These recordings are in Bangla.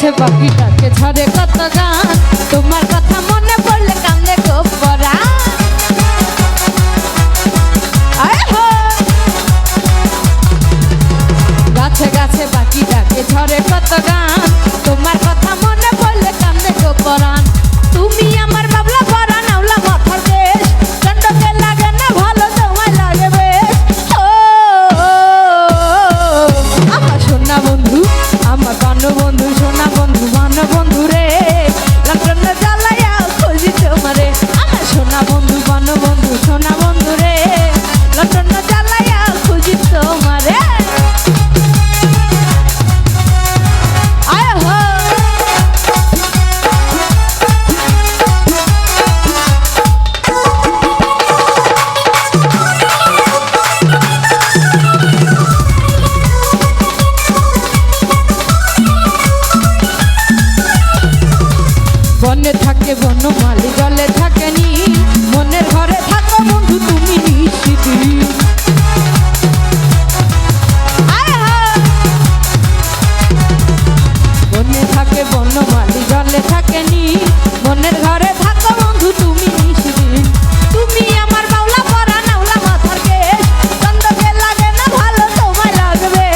গাছে পাখিটাকে ঝরে কত গান, তোমার কথা মনে পড়লে কান্দে খুব পরাণ। গাছে গাছে পাখিটাকে ঝরে কত গান, তোমার কথা মনে পড়লে কান্দে খুব পরাণ। তুমি আমার বাবলা পরাণ আওলা মাথার দেশ, চন্ডকে লাগে না ভালো তোমায় লাগে বেশ। ও আমার সোনা বন্ধু, আমার বানো বন্ধু, সোনা বন্ধু, বানো বন্ধু রে, লটন জ্বালাইয়া খুঁজি তোমারে। আমার সোনা বন্ধু, বানো বন্ধু, সোনা বন্ধু রে, লটন জ্বালাইয়া খুঁজি তোমারে। বনে থাকে বনমালী, জলে থাকে নীল, মনের ঘরে থাকো বন্ধু তুমি নিশিদিন। বনে থাকে বনমালী, জলে থাকে নীল, মনের ঘরে থাকো বন্ধু তুমি নিশিদিন। তুমি আমার বাউলা পরাণ আওলা মাথার কেশ, চন্দ্রকে লাগে না ভালো তোমায় লাগবে।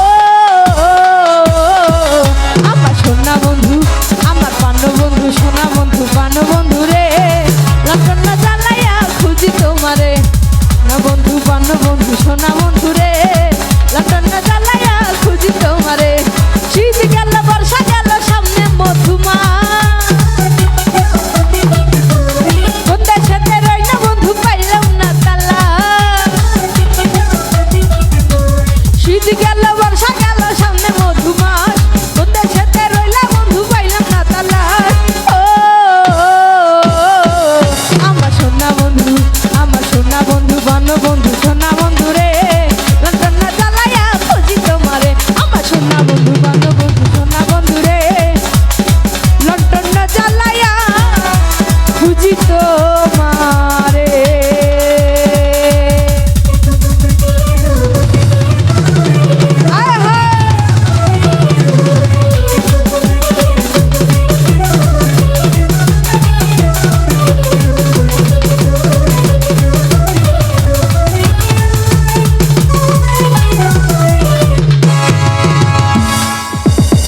ও আমার সোনা বন্ধু, আমার বানো বন্ধু, সোনা বন্ধু, বানো বন্ধু রে, লটন জ্বালাইয়া খুঁজি তোমারে। না বন্ধু, বানো বন্ধু, সোনা